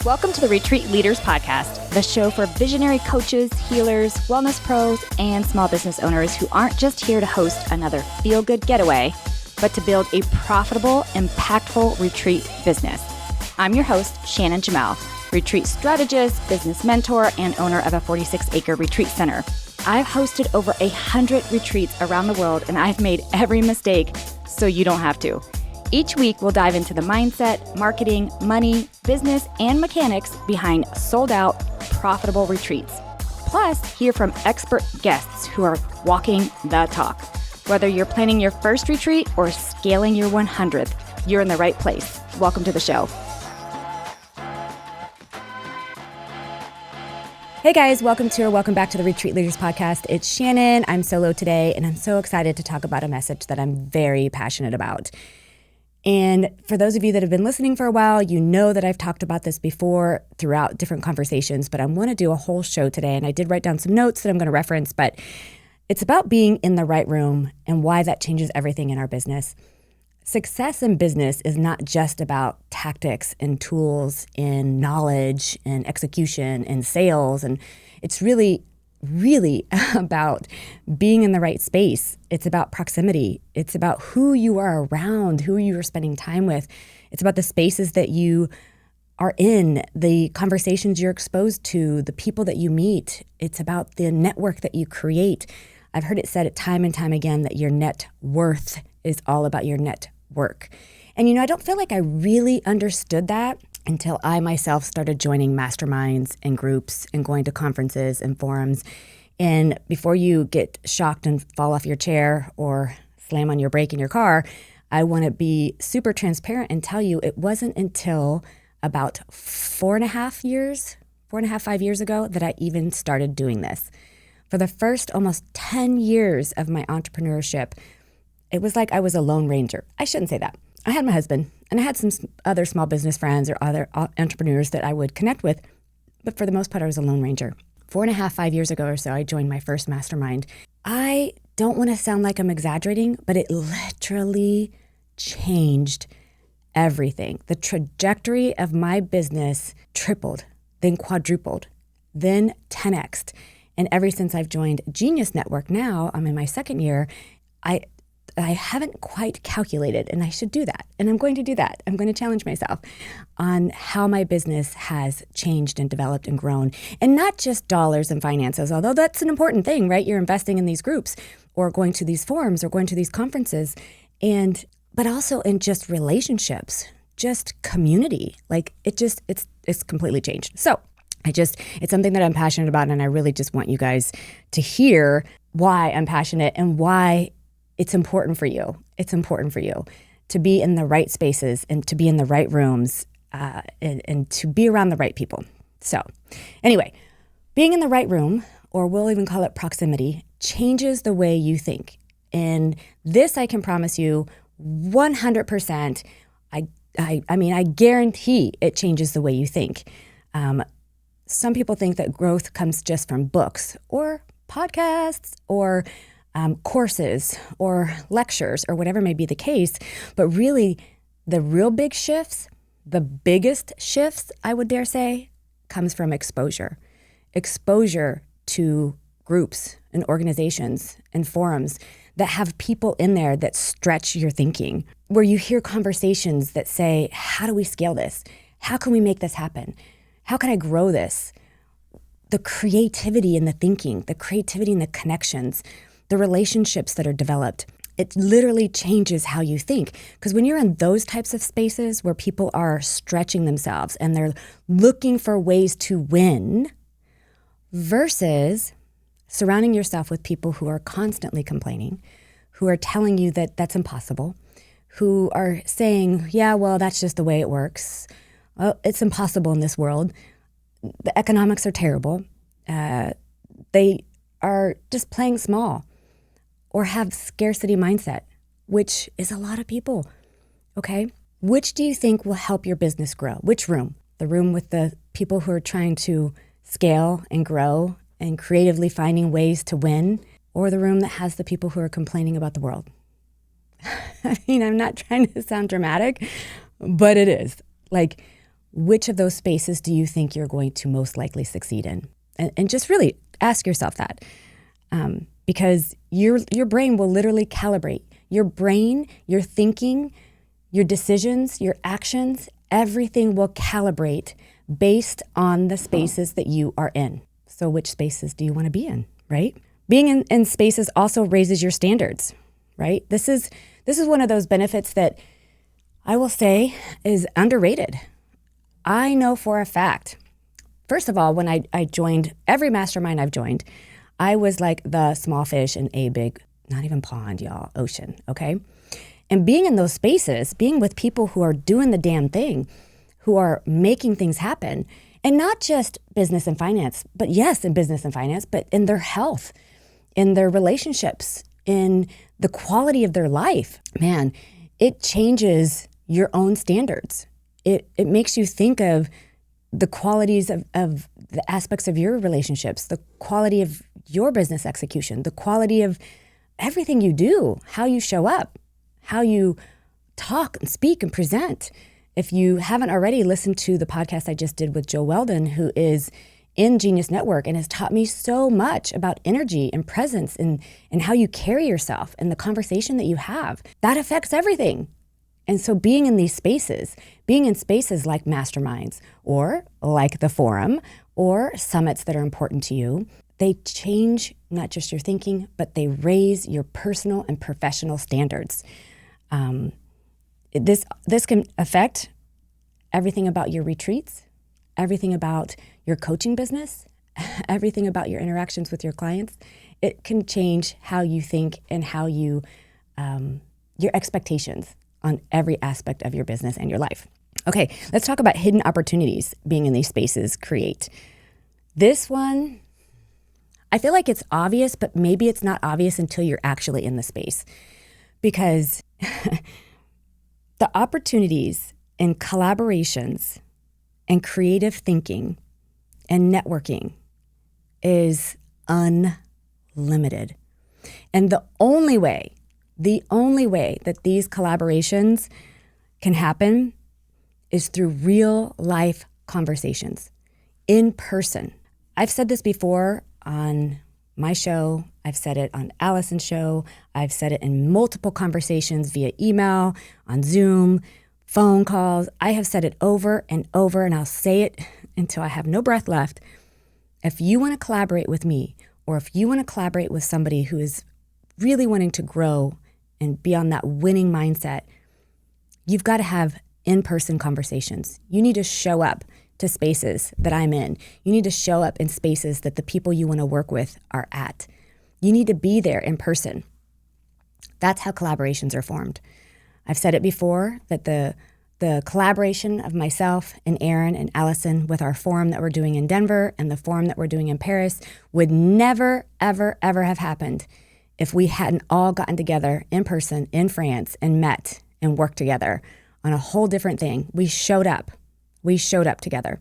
Welcome to the Retreat Leaders Podcast, the show for visionary coaches, healers, wellness pros, and small business owners who aren't just here to host another feel-good getaway, but to build a profitable, impactful retreat business. I'm your host, Shannon Jamail, retreat strategist, business mentor, and owner of a 46-acre retreat center. I've hosted over 100 retreats around the world, and I've made every mistake so you don't have to. Each week, we'll dive into the mindset, marketing, money, business, and mechanics behind sold-out, profitable retreats. Plus, hear from expert guests who are walking the talk. Whether you're planning your first retreat or scaling your 100th, you're in the right place. Welcome to the show. Hey guys, welcome back to the Retreat Leaders Podcast. It's Shannon. I'm solo today, and I'm so excited to talk about a message that I'm very passionate about. And for those of you that have been listening for a while, you know that I've talked about this before throughout different conversations, but I want to do a whole show today. And I did write down some notes that I'm going to reference, but it's about being in the right room and why that changes everything in our business. Success in business is not just about tactics and tools and knowledge and execution and sales. And it's really about being in the right space. It's about proximity. It's about who you are around, who you are spending time with. It's about the spaces that you are in, the conversations you're exposed to, the people that you meet. It's about the network that you create. I've heard it said time and time again that your net worth is all about your network. And I don't feel like I really understood that until I myself started joining masterminds and groups and going to conferences and forums. And before you get shocked and fall off your chair or slam on your brake in your car, I want to be super transparent and tell you it wasn't until about 5 years ago that I even started doing this. For the first almost 10 years of my entrepreneurship, it was like I was a lone ranger. I shouldn't say that. I had my husband, and I had some other small business friends or other entrepreneurs that I would connect with, but for the most part, I was a lone ranger. 5 years ago or so, I joined my first mastermind. I don't want to sound like I'm exaggerating, but it literally changed everything. The trajectory of my business tripled, then quadrupled, then 10x'd. And ever since I've joined Genius Network, now I'm in my second year, I haven't quite calculated, and I should do that. And I'm going to do that. I'm going to challenge myself on how my business has changed and developed and grown. And not just dollars and finances, although that's an important thing, right? You're investing in these groups or going to these forums or going to these conferences, but also in just relationships, just community. Like it's completely changed. So it's something that I'm passionate about, and I really just want you guys to hear why I'm passionate and why it's important for you. It's important for you to be in the right spaces and to be in the right rooms and to be around the right people. So anyway, being in the right room, or we'll even call it proximity, changes the way you think. And this I can promise you 100%. I guarantee it changes the way you think. Some people think that growth comes just from books or podcasts or courses or lectures or whatever may be the case. But really, the real big shifts, the biggest shifts, I would dare say, comes from exposure. Exposure to groups and organizations and forums that have people in there that stretch your thinking, where you hear conversations that say, how do we scale this? How can we make this happen? How can I grow this? The creativity in the thinking, the creativity in the connections, the relationships that are developed, it literally changes how you think. Because when you're in those types of spaces where people are stretching themselves and they're looking for ways to win versus surrounding yourself with people who are constantly complaining, who are telling you that that's impossible, who are saying, yeah, well, that's just the way it works. Well, it's impossible in this world. The economics are terrible. They are just playing small, or have scarcity mindset, which is a lot of people, okay? Which do you think will help your business grow? Which room? The room with the people who are trying to scale and grow and creatively finding ways to win, or the room that has the people who are complaining about the world? I mean, I'm not trying to sound dramatic, but it is. Like, which of those spaces do you think you're going to most likely succeed in? And just really ask yourself that, because your brain will literally calibrate. Your brain, your thinking, your decisions, your actions, everything will calibrate based on the spaces that you are in. So which spaces do you want to be in, right? Being in spaces also raises your standards, right? This is one of those benefits that I will say is underrated. I know for a fact, first of all, when I joined every mastermind I've joined, I was like the small fish in a big, not even pond, y'all, ocean, okay? And being in those spaces, being with people who are doing the damn thing, who are making things happen, and not just business and finance, but yes, in business and finance, but in their health, in their relationships, in the quality of their life, man, it changes your own standards. It makes you think of the qualities of the aspects of your relationships, the quality of your business execution, the quality of everything you do, how you show up, how you talk and speak and present. If you haven't already listened to the podcast I just did with Joe Weldon, who is in Genius Network and has taught me so much about energy and presence and how you carry yourself and the conversation that you have, that affects everything. And so being in these spaces, being in spaces like masterminds or like the forum or summits that are important to you, they change not just your thinking, but they raise your personal and professional standards. This can affect everything about your retreats, everything about your coaching business, everything about your interactions with your clients. It can change how you think and how you, your expectations on every aspect of your business and your life. Okay, let's talk about hidden opportunities being in these spaces create. This one, I feel like it's obvious, but maybe it's not obvious until you're actually in the space. Because the opportunities and collaborations and creative thinking and networking is unlimited. And the only way that these collaborations can happen is through real life conversations in person. I've said this before on my show. I've said it on Allison's show. I've said it in multiple conversations via email, on Zoom, phone calls. I have said it over and over, and I'll say it until I have no breath left. If you want to collaborate with me, or if you want to collaborate with somebody who is really wanting to grow and be on that winning mindset, you've got to have in-person conversations. You need to show up to spaces that I'm in. You need to show up in spaces that the people you want to work with are at. You need to be there in person. That's how collaborations are formed. I've said it before that the collaboration of myself and Aaron and Allison with our forum that we're doing in Denver and the forum that we're doing in Paris would never, ever, ever have happened if we hadn't all gotten together in person in France and met and worked together on a whole different thing. We showed up together.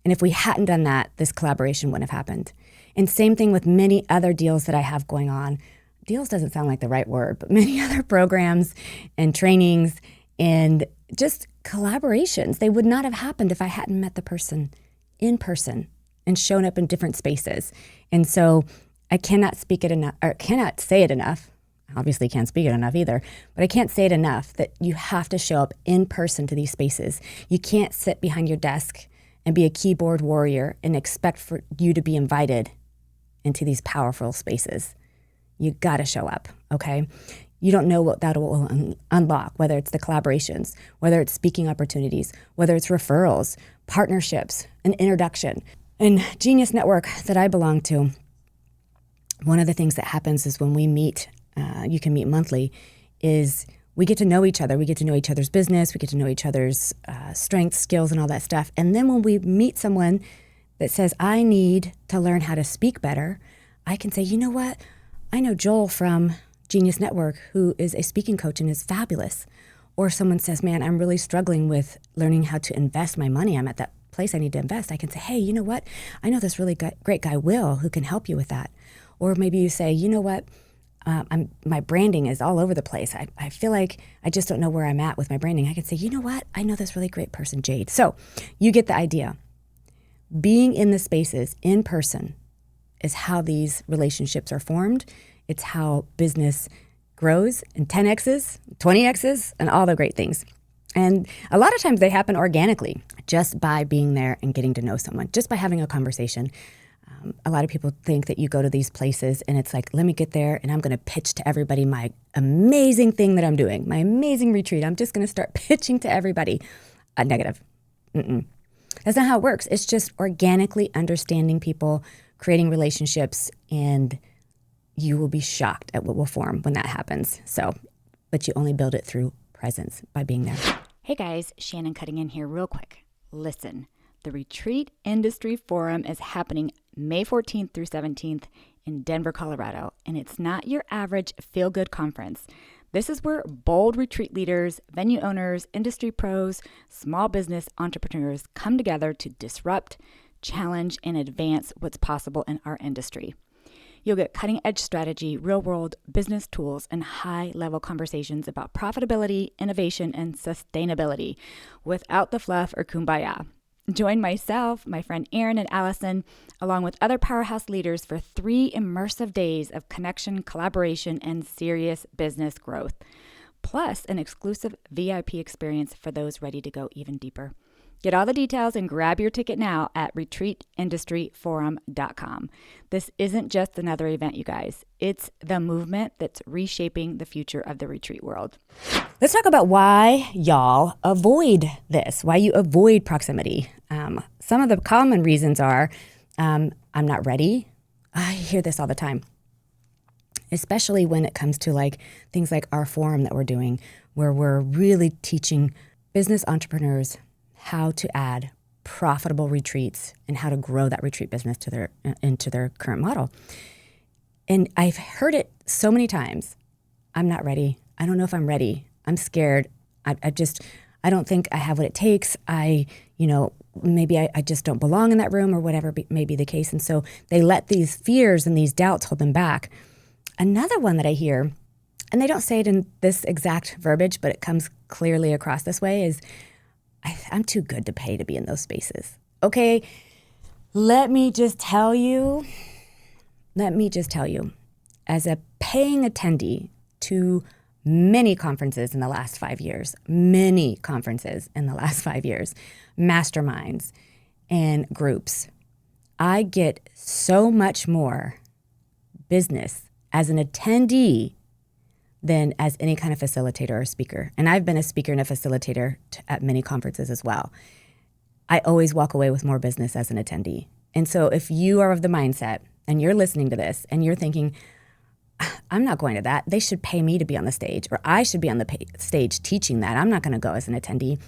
And if we hadn't done that, this collaboration wouldn't have happened. And same thing with many other deals that I have going on. Deals doesn't sound like the right word, but many other programs and trainings and just collaborations. They would not have happened if I hadn't met the person in person and shown up in different spaces. And so I cannot speak it enough, or cannot say it enough. Obviously can't speak it enough either, but I can't say it enough that you have to show up in person to these spaces. You can't sit behind your desk and be a keyboard warrior and expect for you to be invited into these powerful spaces. You got to show up, okay? You don't know what that will unlock, whether it's the collaborations, whether it's speaking opportunities, whether it's referrals, partnerships, an introduction. In Genius Network that I belong to, one of the things that happens is when we meet, you can meet monthly, is we get to know each other. We get to know each other's business. We get to know each other's strengths, skills, and all that stuff. And then when we meet someone that says, I need to learn how to speak better, I can say, you know what? I know Joel from Genius Network, who is a speaking coach and is fabulous. Or someone says, man, I'm really struggling with learning how to invest my money. I'm at that place I need to invest. I can say, hey, you know what? I know this really great guy, Will, who can help you with that. Or maybe you say, you know what? my branding is all over the place. I feel like I just don't know where I'm at with my branding. I could say, you know what? I know this really great person, Jade. So you get the idea. Being in the spaces in person is how these relationships are formed. It's how business grows in 10Xs, 20Xs, and all the great things. And a lot of times they happen organically, just by being there and getting to know someone, just by having a conversation. A lot of people think that you go to these places and it's like, let me get there and I'm going to pitch to everybody my amazing thing that I'm doing, my amazing retreat. I'm just going to start pitching to everybody. Negative. That's not how it works. It's just organically understanding people, creating relationships, and you will be shocked at what will form when that happens. But you only build it through presence by being there. Hey guys, Shannon cutting in here real quick. Listen, the Retreat Industry Forum is happening May 14th through 17th in Denver, Colorado, and it's not your average feel-good conference. This is where bold retreat leaders, venue owners, industry pros, small business entrepreneurs come together to disrupt, challenge, and advance what's possible in our industry. You'll get cutting-edge strategy, real-world business tools, and high-level conversations about profitability, innovation, and sustainability without the fluff or kumbaya. Join myself, my friend Erin and Allison, along with other powerhouse leaders for 3 immersive days of connection, collaboration, and serious business growth, plus an exclusive VIP experience for those ready to go even deeper. Get all the details and grab your ticket now at retreatindustryforum.com. This isn't just another event, you guys. It's the movement that's reshaping the future of the retreat world. Let's talk about why y'all avoid this, why you avoid proximity. Some of the common reasons are, I'm not ready. I hear this all the time, especially when it comes to like things like our forum that we're doing, where we're really teaching business entrepreneurs how to add profitable retreats and how to grow that retreat business into their current model. And I've heard it so many times. I'm not ready. I don't know if I'm ready. I'm scared. I don't think I have what it takes. Maybe I just don't belong in that room or whatever may be the case. And so they let these fears and these doubts hold them back. Another one that I hear, and they don't say it in this exact verbiage, but it comes clearly across this way, is I'm too good to pay to be in those spaces. Okay, let me just tell you, as a paying attendee to many conferences in the last 5 years, masterminds and groups, I get so much more business as an attendee than as any kind of facilitator or speaker. And I've been a speaker and a facilitator at many conferences as well. I always walk away with more business as an attendee. And so if you are of the mindset and you're listening to this and you're thinking, I'm not going to that, they should pay me to be on the stage, or I should be on the stage teaching that, I'm not going to go as an attendee,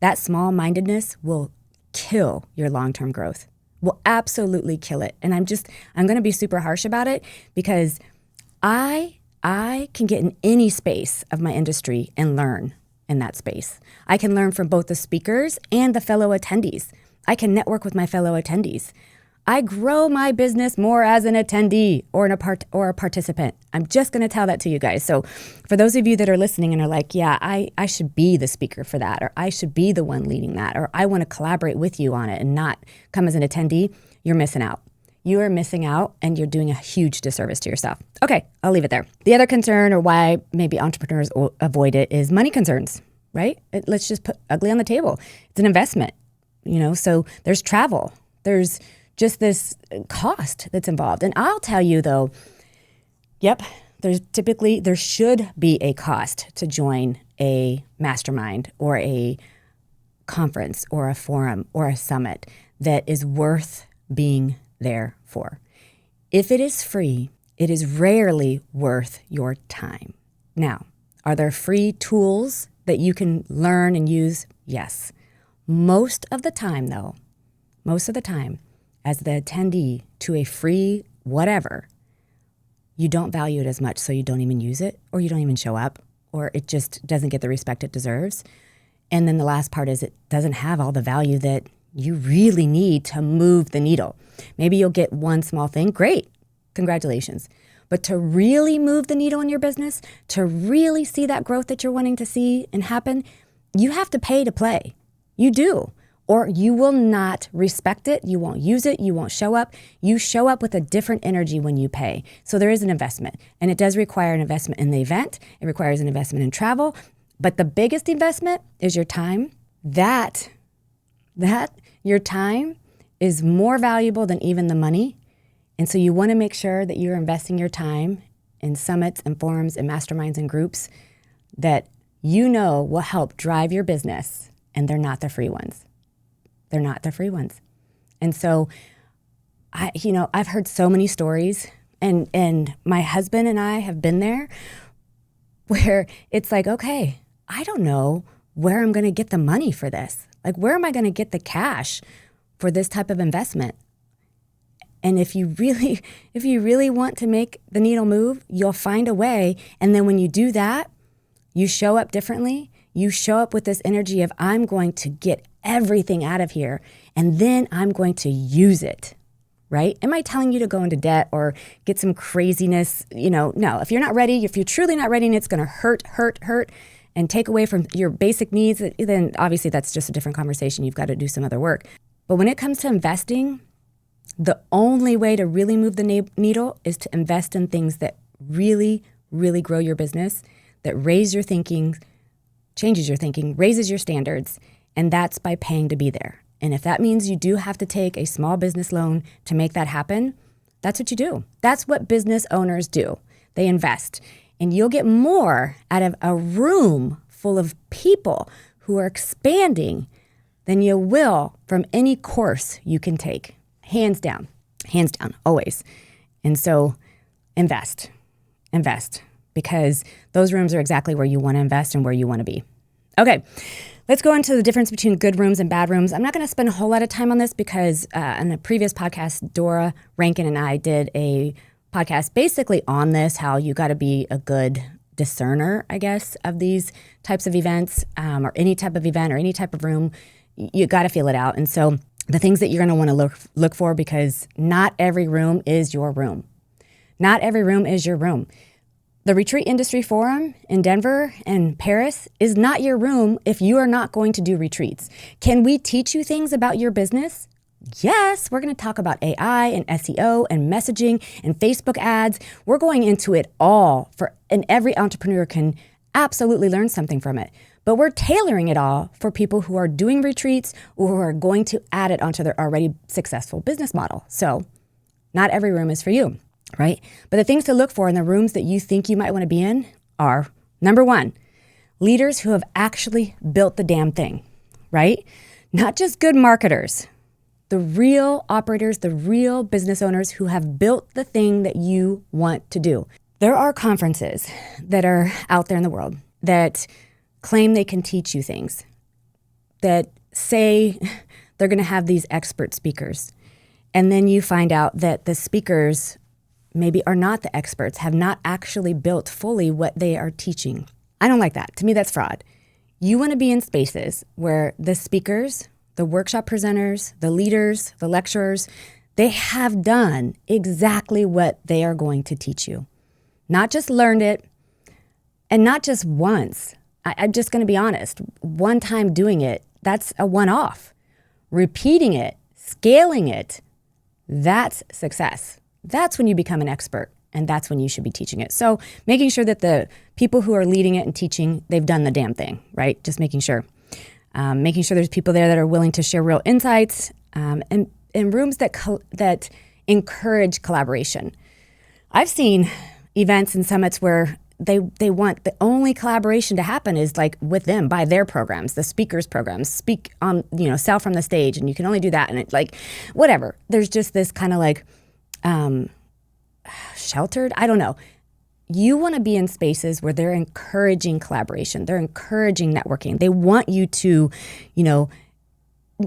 that small-mindedness will kill your long-term growth, will absolutely kill it. And I'm going to be super harsh about it because I can get in any space of my industry and learn in that space. I can learn from both the speakers and the fellow attendees. I can network with my fellow attendees. I grow my business more as an attendee or a participant. I'm just going to tell that to you guys. So for those of you that are listening and are like, yeah, I should be the speaker for that, or I should be the one leading that, or I want to collaborate with you on it and not come as an attendee, you're missing out. You are missing out and you're doing a huge disservice to yourself. Okay, I'll leave it there. The other concern, or why maybe entrepreneurs avoid it, is money concerns, right? Let's just put ugly on the table. It's an investment, so there's travel. There's just this cost that's involved. And I'll tell you though, there should be a cost to join a mastermind or a conference or a forum or a summit that is worth being there for. If it is free, it is rarely worth your time. Now, are there free tools that you can learn and use? Yes. Most of the time, as the attendee to a free whatever, you don't value it as much, so you don't even use it, or you don't even show up, or it just doesn't get the respect it deserves. And then the last part is it doesn't have all the value that you really need to move the needle. Maybe you'll get one small thing. Great. Congratulations. But to really move the needle in your business, to really see that growth that you're wanting to see and happen, you have to pay to play. You do. Or you will not respect it. You won't use it. You won't show up. You show up with a different energy when you pay. So there is an investment. And it does require an investment in the event. It requires an investment in travel. But the biggest investment is your time. That your time is more valuable than even the money. And so you want to make sure that you're investing your time in summits and forums and masterminds and groups that you know will help drive your business. And they're not the free ones. They're not the free ones. And so, I've heard so many stories, and my husband and I have been there where it's like, okay, I don't know where I'm going to get the money for this. Like, where am I going to get the cash for this type of investment? And if you really want to make the needle move, you'll find a way. And then when you do that, you show up differently. You show up with this energy of, I'm going to get everything out of here, and then I'm going to use it, right? Am I telling you to go into debt or get some craziness? No. If you're not ready, if you're truly not ready and it's going to hurt, and take away from your basic needs, then obviously that's just a different conversation. You've got to do some other work. But when it comes to investing, the only way to really move the needle is to invest in things that really, really grow your business, that raise your thinking, changes your thinking, raises your standards, and that's by paying to be there. And if that means you do have to take a small business loan to make that happen, that's what you do. That's what business owners do. They invest. And you'll get more out of a room full of people who are expanding than you will from any course you can take. Hands down, always. And so invest, because those rooms are exactly where you want to invest and where you want to be. Okay, let's go into the difference between good rooms and bad rooms. I'm not going to spend a whole lot of time on this because in a previous podcast, Dora Rankin and I did a podcast basically on this, how you got to be a good discerner, I guess, of these types of events or any type of event or any type of room. You got to feel it out. And so the things that you're going to want to look for, because not every room is your room. Not every room is your room. The Retreat Industry Forum in Denver and Paris is not your room if you are not going to do retreats. Can we teach you things about your business? Yes, we're going to talk about AI and SEO and messaging and Facebook ads. We're going into it all and every entrepreneur can absolutely learn something from it. But we're tailoring it all for people who are doing retreats or who are going to add it onto their already successful business model. So not every room is for you. Right? But the things to look for in the rooms that you think you might want to be in are, number one, leaders who have actually built the damn thing, right? Not just good marketers, the real operators, the real business owners who have built the thing that you want to do. There are conferences that are out there in the world that claim they can teach you things, that say they're going to have these expert speakers. And then you find out that the speakers maybe are not the experts, have not actually built fully what they are teaching. I don't like that. To me, that's fraud. You want to be in spaces where the speakers, the workshop presenters, the leaders, the lecturers, they have done exactly what they are going to teach you. Not just learned it, and not just once. I'm just going to be honest. One time doing it, that's a one-off. Repeating it, scaling it, that's success. That's when you become an expert, and that's when you should be teaching it. So making sure that the people who are leading it and teaching, they've done the damn thing, right? Just making sure. Making sure there's people there that are willing to share real insights, and rooms that encourage collaboration. I've seen events and summits where they want the only collaboration to happen is like with them, by their programs, the speakers' programs, speak on, sell from the stage, and you can only do that. And it's like, whatever. There's just this kind of like, sheltered, I don't know. You want to be in spaces where they're encouraging collaboration. They're encouraging networking. They want you to,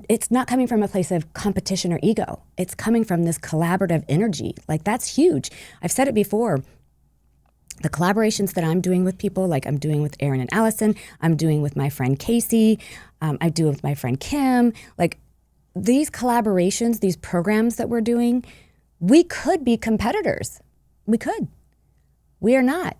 it's not coming from a place of competition or ego. It's coming from this collaborative energy. Like, that's huge. I've said it before. The collaborations that I'm doing with people, like I'm doing with Erin and Allison, I'm doing with my friend Casey, I do it with my friend Kim. Like, these collaborations, these programs that we're doing, we could be competitors. We could. We are not.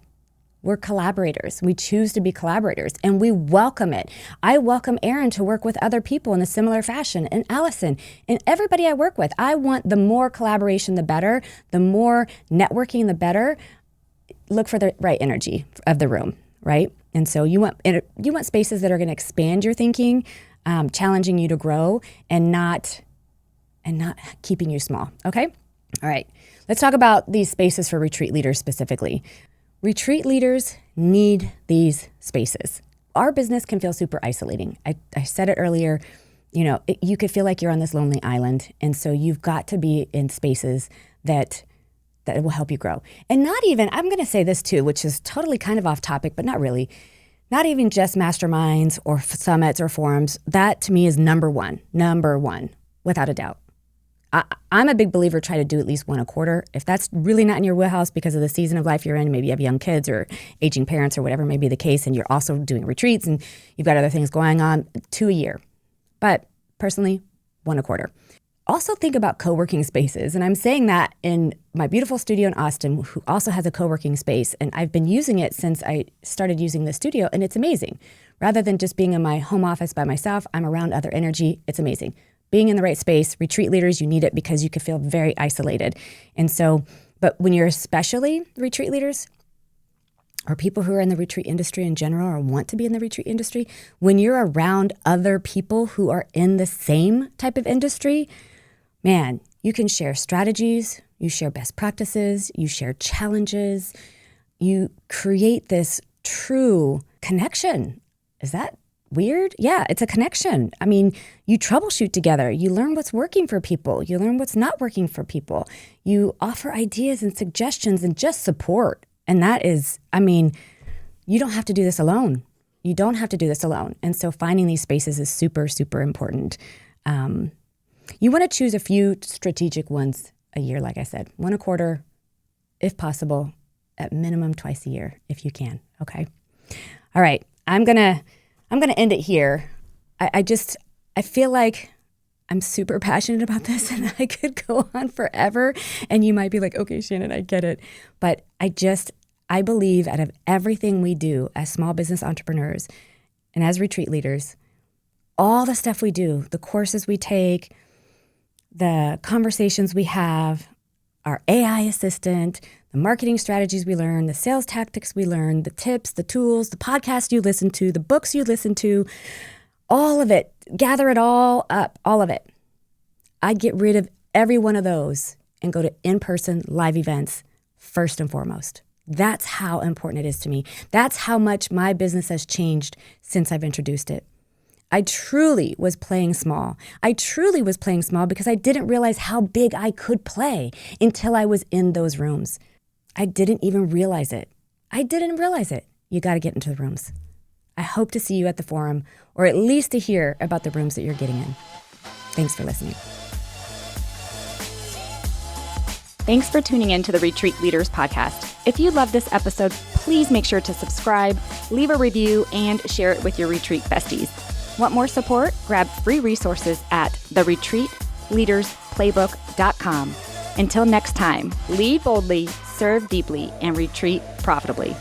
We're collaborators. We choose to be collaborators, and we welcome it. I welcome Erin to work with other people in a similar fashion, and Allison, and everybody I work with. I want the more collaboration, the better. The more networking, the better. Look for the right energy of the room, right? And so you want spaces that are going to expand your thinking, challenging you to grow, and not keeping you small. Okay? All right. Let's talk about these spaces for retreat leaders specifically. Retreat leaders need these spaces. Our business can feel super isolating. I said it earlier, you could feel like you're on this lonely island. And so you've got to be in spaces that will help you grow. And not even, I'm going to say this too, which is totally kind of off topic, but not really. Not even just masterminds or summits or forums. That to me is number one, without a doubt. I'm a big believer, try to do at least one a quarter. If that's really not in your wheelhouse because of the season of life you're in, maybe you have young kids or aging parents or whatever may be the case, and you're also doing retreats and you've got other things going on, 2 a year. But personally, 1 a quarter. Also think about co-working spaces. And I'm saying that in my beautiful studio in Austin, who also has a co-working space. And I've been using it since I started using the studio, and it's amazing. Rather than just being in my home office by myself, I'm around other energy. It's amazing. Being in the right space, retreat leaders, you need it because you can feel very isolated. And so, but when you're especially retreat leaders or people who are in the retreat industry in general or want to be in the retreat industry, when you're around other people who are in the same type of industry, man, you can share strategies, you share best practices, you share challenges, you create this true connection. Is that weird? Yeah, it's a connection. I mean, you troubleshoot together. You learn what's working for people. You learn what's not working for people. You offer ideas and suggestions and just support. And that is, you don't have to do this alone. You don't have to do this alone. And so finding these spaces is super, super important. You want to choose a few strategic ones a year, like I said, 1 a quarter, if possible, at minimum twice a year, if you can. Okay. All right. I'm gonna end it here. I feel like I'm super passionate about this, and I could go on forever. And you might be like, okay, Shannon, I get it. But I believe out of everything we do as small business entrepreneurs and as retreat leaders, all the stuff we do, the courses we take, the conversations we have, our AI assistant, the marketing strategies we learn, the sales tactics we learn, the tips, the tools, the podcasts you listen to, the books you listen to, all of it, gather it all up, all of it. I get rid of every one of those and go to in-person live events first and foremost. That's how important it is to me. That's how much my business has changed since I've introduced it. I truly was playing small. Because I didn't realize how big I could play until I was in those rooms. I didn't even realize it. You got to get into the rooms. I hope to see you at the forum, or at least to hear about the rooms that you're getting in. Thanks for listening. Thanks for tuning in to the Retreat Leaders Podcast. If you love this episode, please make sure to subscribe, leave a review, and share it with your retreat besties. Want more support? Grab free resources at theretreatleadersplaybook.com. Until next time, lead boldly, serve deeply, and retreat profitably.